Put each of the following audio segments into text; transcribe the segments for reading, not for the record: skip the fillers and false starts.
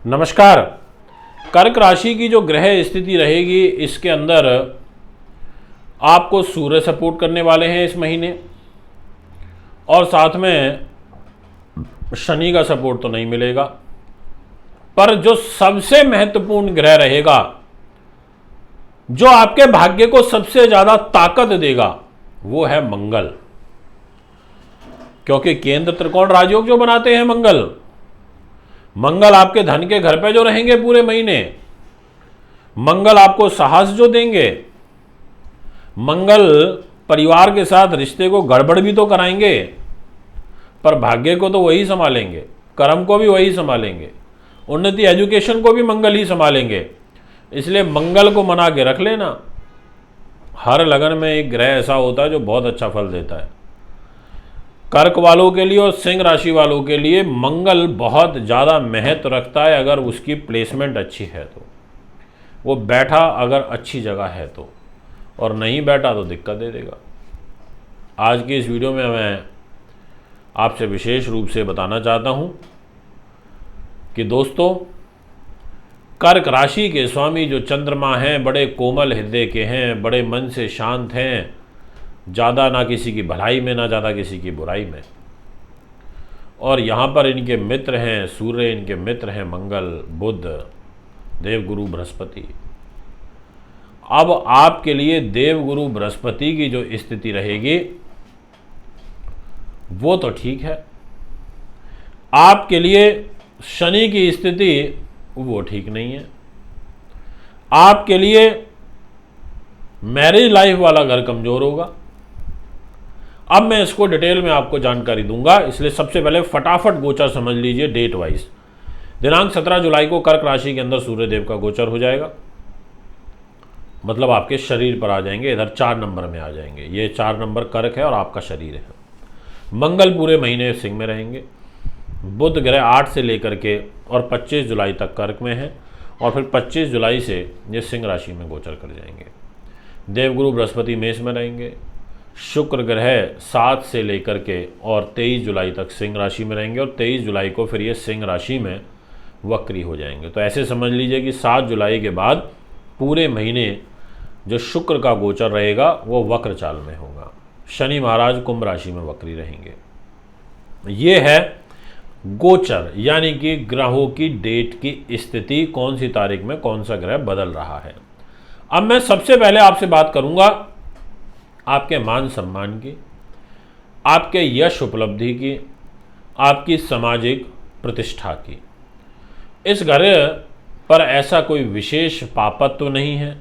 नमस्कार। कर्क राशि की जो ग्रह स्थिति रहेगी इसके अंदर आपको सूर्य सपोर्ट करने वाले हैं इस महीने, और साथ में शनि का सपोर्ट तो नहीं मिलेगा। पर जो सबसे महत्वपूर्ण ग्रह रहेगा, जो आपके भाग्य को सबसे ज्यादा ताकत देगा, वो है मंगल। क्योंकि केंद्र त्रिकोण राजयोग जो बनाते हैं मंगल आपके धन के घर पे जो रहेंगे पूरे महीने, मंगल आपको साहस जो देंगे, मंगल परिवार के साथ रिश्ते को गड़बड़ भी तो कराएंगे, पर भाग्य को तो वही संभालेंगे, कर्म को भी वही संभालेंगे, उन्नति एजुकेशन को भी मंगल ही संभालेंगे। इसलिए मंगल को मना के रख लेना। हर लगन में एक ग्रह ऐसा होता है जो बहुत अच्छा फल देता है। कर्क वालों के लिए और सिंह राशि वालों के लिए मंगल बहुत ज़्यादा महत्व रखता है अगर उसकी प्लेसमेंट अच्छी है तो, वो बैठा अगर अच्छी जगह है तो, और नहीं बैठा तो दिक्कत दे देगा। आज की इस वीडियो में मैं आपसे विशेष रूप से बताना चाहता हूं कि दोस्तों, कर्क राशि के स्वामी जो चंद्रमा हैं, बड़े कोमल हृदय के हैं, बड़े मन से शांत हैं, ज़्यादा ना किसी की भलाई में ना ज़्यादा किसी की बुराई में। और यहाँ पर इनके मित्र हैं सूर्य, इनके मित्र हैं मंगल, बुध, देवगुरु बृहस्पति। अब आपके लिए देवगुरु बृहस्पति की जो स्थिति रहेगी वो तो ठीक है, आपके लिए शनि की स्थिति वो ठीक नहीं है। आपके लिए मैरिज लाइफ वाला घर कमजोर होगा। अब मैं इसको डिटेल में आपको जानकारी दूंगा, इसलिए सबसे पहले फटाफट गोचर समझ लीजिए डेट वाइज। दिनांक 17 जुलाई को कर्क राशि के अंदर सूर्यदेव का गोचर हो जाएगा, मतलब आपके शरीर पर आ जाएंगे, इधर 4 नंबर में आ जाएंगे। ये 4 नंबर कर्क है और आपका शरीर है। मंगल पूरे महीने सिंह में रहेंगे। बुध ग्रह 8 से लेकर के और 25 जुलाई तक कर्क में है, और फिर 25 जुलाई से ये सिंह राशि में गोचर कर जाएंगे। देवगुरु बृहस्पति मेष में रहेंगे। शुक्र ग्रह 7 से लेकर के और 23 जुलाई तक सिंह राशि में रहेंगे, और 23 जुलाई को फिर ये सिंह राशि में वक्री हो जाएंगे। तो ऐसे समझ लीजिए कि 7 जुलाई के बाद पूरे महीने जो शुक्र का गोचर रहेगा वो वक्र चाल में होगा। शनि महाराज कुंभ राशि में वक्री रहेंगे। ये है गोचर, यानी कि ग्रहों की डेट की स्थिति, कौन सी तारीख में कौन सा ग्रह बदल रहा है। अब मैं सबसे पहले आपसे बात करूंगा आपके मान सम्मान की, आपके यश उपलब्धि की, आपकी सामाजिक प्रतिष्ठा की। इस ग्रह पर ऐसा कोई विशेष पापत्व नहीं है,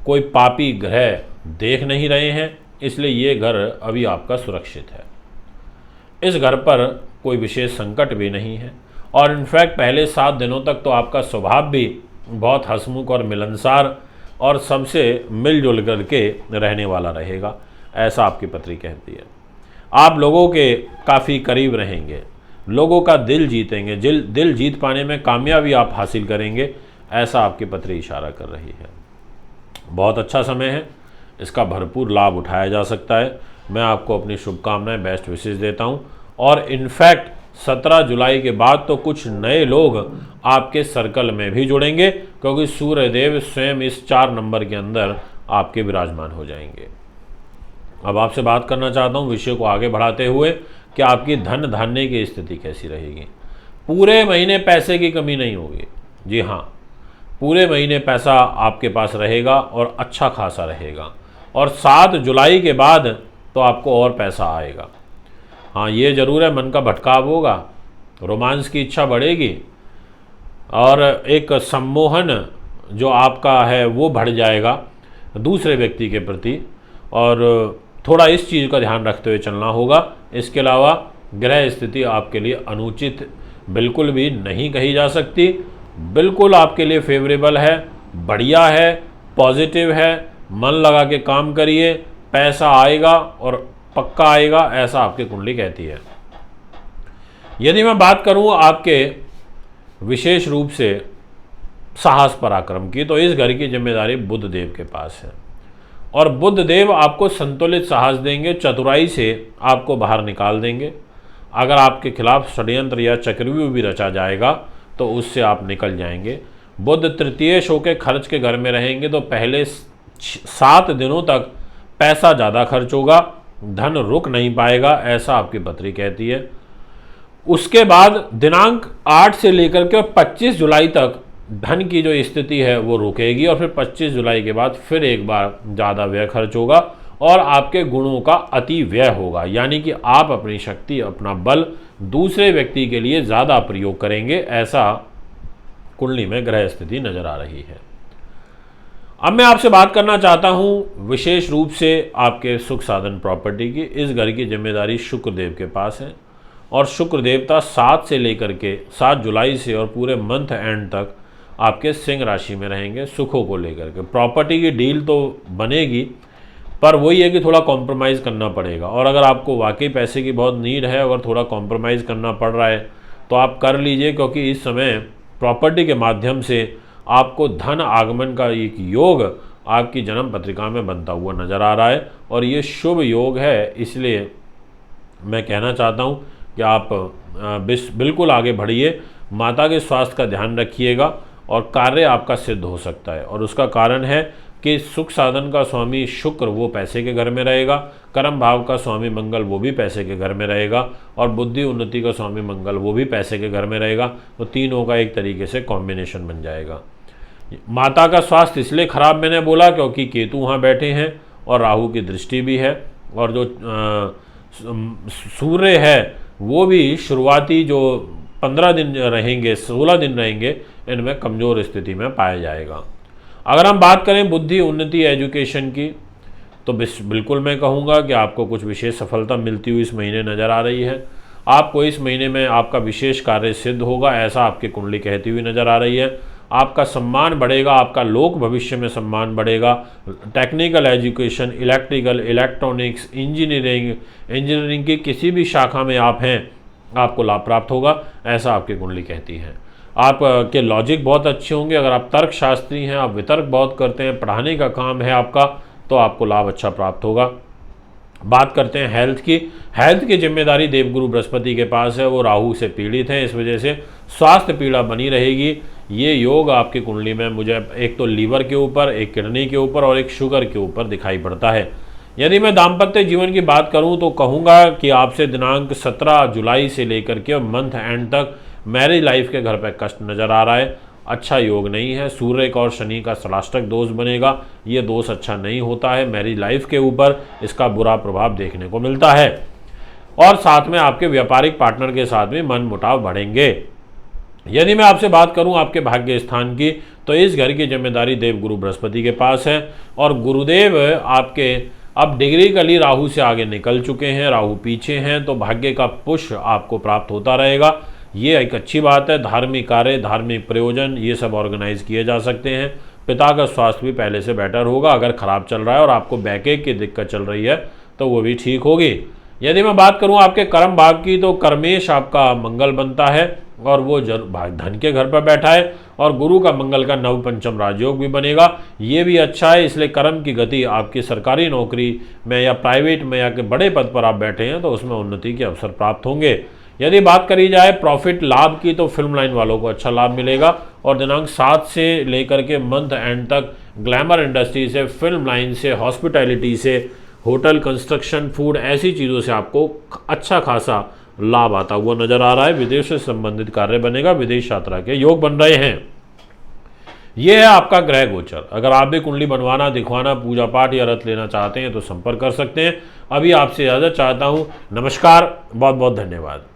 कोई पापी ग्रह देख नहीं रहे हैं, इसलिए ये घर अभी आपका सुरक्षित है। इस घर पर कोई विशेष संकट भी नहीं है, और इनफैक्ट पहले 7 दिनों तक तो आपका स्वभाव भी बहुत हंसमुख और मिलनसार और सबसे मिलजुल करके रहने वाला रहेगा, ऐसा आपकी पत्री कहती है। आप लोगों के काफ़ी करीब रहेंगे, लोगों का दिल जीतेंगे, दिल जीत पाने में कामयाबी आप हासिल करेंगे, ऐसा आपकी पत्री इशारा कर रही है। बहुत अच्छा समय है, इसका भरपूर लाभ उठाया जा सकता है। मैं आपको अपनी शुभकामनाएं, बेस्ट विशेष देता हूं। और इनफैक्ट 17 जुलाई के बाद तो कुछ नए लोग आपके सर्कल में भी जुड़ेंगे, क्योंकि सूर्यदेव स्वयं इस 4 नंबर के अंदर आपके विराजमान हो जाएंगे। अब आपसे बात करना चाहता हूं विषय को आगे बढ़ाते हुए कि आपकी धन धान्य की स्थिति कैसी रहेगी। पूरे महीने पैसे की कमी नहीं होगी। जी हाँ, पूरे महीने पैसा आपके पास रहेगा और अच्छा खासा रहेगा, और 7 जुलाई के बाद तो आपको और पैसा आएगा। हाँ, ये ज़रूर है, मन का भटकाव होगा, रोमांस की इच्छा बढ़ेगी, और एक सम्मोहन जो आपका है वो बढ़ जाएगा दूसरे व्यक्ति के प्रति, और थोड़ा इस चीज़ का ध्यान रखते हुए चलना होगा। इसके अलावा ग्रह स्थिति आपके लिए अनुचित बिल्कुल भी नहीं कही जा सकती, बिल्कुल आपके लिए फेवरेबल है, बढ़िया है, पॉजिटिव है। मन लगा के काम करिए, पैसा आएगा और पक्का आएगा, ऐसा आपकी कुंडली कहती है। यदि मैं बात करूं आपके विशेष रूप से साहस पराक्रम की, तो इस घर की जिम्मेदारी बुध देव के पास है, और बुध देव आपको संतुलित साहस देंगे, चतुराई से आपको बाहर निकाल देंगे। अगर आपके खिलाफ षड्यंत्र या चक्रव्यूह भी रचा जाएगा तो उससे आप निकल जाएंगे। बुध तृतीय शो के खर्च के घर में रहेंगे तो पहले 7 दिनों तक पैसा ज़्यादा खर्च होगा, धन रुक नहीं पाएगा, ऐसा आपकी पत्री कहती है। उसके बाद दिनांक 8 से लेकर के 25 जुलाई तक धन की जो स्थिति है वो रुकेगी और फिर 25 जुलाई के बाद फिर एक बार ज़्यादा व्यय खर्च होगा और आपके गुणों का अति व्यय होगा, यानी कि आप अपनी शक्ति, अपना बल दूसरे व्यक्ति के लिए ज़्यादा प्रयोग करेंगे, ऐसा कुंडली में ग्रह स्थिति नजर आ रही है। अब मैं आपसे बात करना चाहता हूं विशेष रूप से आपके सुख साधन प्रॉपर्टी की। इस घर की जिम्मेदारी शुक्रदेव के पास है और शुक्र देवता 7 से लेकर के 7 जुलाई से और पूरे मंथ एंड तक आपके सिंह राशि में रहेंगे सुखों को लेकर के। प्रॉपर्टी की डील तो बनेगी, पर वही है कि थोड़ा कॉम्प्रोमाइज़ करना पड़ेगा, और अगर आपको वाकई पैसे की बहुत नीड है, अगर थोड़ा कॉम्प्रोमाइज़ करना पड़ रहा है तो आप कर लीजिए, क्योंकि इस समय प्रॉपर्टी के माध्यम से आपको धन आगमन का एक योग आपकी जन्म पत्रिका में बनता हुआ नज़र आ रहा है और ये शुभ योग है। इसलिए मैं कहना चाहता हूँ कि आप बिल्कुल आगे बढ़िए, माता के स्वास्थ्य का ध्यान रखिएगा और कार्य आपका सिद्ध हो सकता है। और उसका कारण है कि सुख साधन का स्वामी शुक्र वो पैसे के घर में रहेगा, कर्म भाव का स्वामी मंगल वो भी पैसे के घर में रहेगा और बुद्धि उन्नति का स्वामी मंगल वो भी पैसे के घर में रहेगा। तो तीनों का एक तरीके से कॉम्बिनेशन बन जाएगा। माता का स्वास्थ्य इसलिए खराब मैंने बोला क्योंकि केतु वहाँ बैठे हैं और राहु की दृष्टि भी है, और जो सूर्य है वो भी शुरुआती जो 15 दिन रहेंगे, 16 दिन रहेंगे, इनमें कमज़ोर स्थिति में पाया जाएगा। अगर हम बात करें बुद्धि उन्नति एजुकेशन की, तो बिल्कुल मैं कहूँगा कि आपको कुछ विशेष सफलता मिलती हुई इस महीने नज़र आ रही है। आपको इस महीने में आपका विशेष कार्य सिद्ध होगा, ऐसा आपकी कुंडली कहती हुई नज़र आ रही है। आपका सम्मान बढ़ेगा, आपका लोक भविष्य में सम्मान बढ़ेगा। Technical education, electrical, electronics, engineering की किसी भी शाखा में आप हैं, आपको लाभ प्राप्त होगा, ऐसा आपकी कुंडली कहती है। आपके लॉजिक बहुत अच्छे होंगे। अगर आप तर्कशास्त्री हैं, आप वितर्क बहुत करते हैं, पढ़ाने का काम है आपका, तो आपको लाभ अच्छा प्राप्त होगा। बात करते हैं हेल्थ की। हेल्थ की जिम्मेदारी देवगुरु बृहस्पति के पास है, वो राहु से पीड़ित हैं, इस वजह से स्वास्थ्य पीड़ा बनी रहेगी। ये योग आपकी कुंडली में मुझे एक तो लीवर के ऊपर, एक किडनी के ऊपर और एक शुगर के ऊपर दिखाई पड़ता है। यदि मैं दाम्पत्य जीवन की बात करूं तो कहूंगा कि आपसे दिनांक 17 जुलाई से लेकर के मंथ एंड तक मैरिज लाइफ के घर पर कष्ट नज़र आ रहा है, अच्छा योग नहीं है। सूर्य का और शनि का षष्टक दोष बनेगा, ये दोष अच्छा नहीं होता है। मैरिज लाइफ के ऊपर इसका बुरा प्रभाव देखने को मिलता है और साथ में आपके व्यापारिक पार्टनर के साथ भी मन मुटाव बढ़ेंगे। यदि मैं आपसे बात करूं आपके भाग्य स्थान की, तो इस घर की जिम्मेदारी देवगुरु बृहस्पति के पास है और गुरुदेव आपके अब डिग्री कली राहु से आगे निकल चुके हैं, राहु पीछे हैं, तो भाग्य का पुश आपको प्राप्त होता रहेगा। ये एक अच्छी बात है। धार्मिक कार्य, धार्मिक प्रयोजन, ये सब ऑर्गेनाइज किए जा सकते हैं। पिता का स्वास्थ्य भी पहले से बेटर होगा। अगर खराब चल रहा है और आपको बैकएक की दिक्कत चल रही है तो वो भी ठीक होगी। यदि मैं बात करूं आपके कर्म भाव की, तो कर्मेश आपका मंगल बनता है और वो धन के घर पर बैठा है और गुरु का मंगल का नव पंचम राजयोग भी बनेगा, ये भी अच्छा है। इसलिए कर्म की गति आपकी सरकारी नौकरी में या प्राइवेट में या के बड़े पद पर आप बैठे हैं तो उसमें उन्नति के अवसर प्राप्त होंगे। यदि बात करी जाए प्रॉफिट लाभ की, तो फिल्म लाइन वालों को अच्छा लाभ मिलेगा और दिनांक 7 से लेकर के मंथ एंड तक ग्लैमर इंडस्ट्री से, फिल्म लाइन से, हॉस्पिटैलिटी से, होटल, कंस्ट्रक्शन, फूड, ऐसी चीज़ों से आपको अच्छा खासा लाभ आता हुआ नजर आ रहा है। विदेश से संबंधित कार्य बनेगा, विदेश यात्रा के योग बन रहे हैं। यह है आपका ग्रह गोचर। अगर आप भी कुंडली बनवाना, दिखवाना, पूजा पाठ या रथ लेना चाहते हैं तो संपर्क कर सकते हैं। अभी आपसे इजाजत चाहता हूँ। नमस्कार, बहुत बहुत धन्यवाद।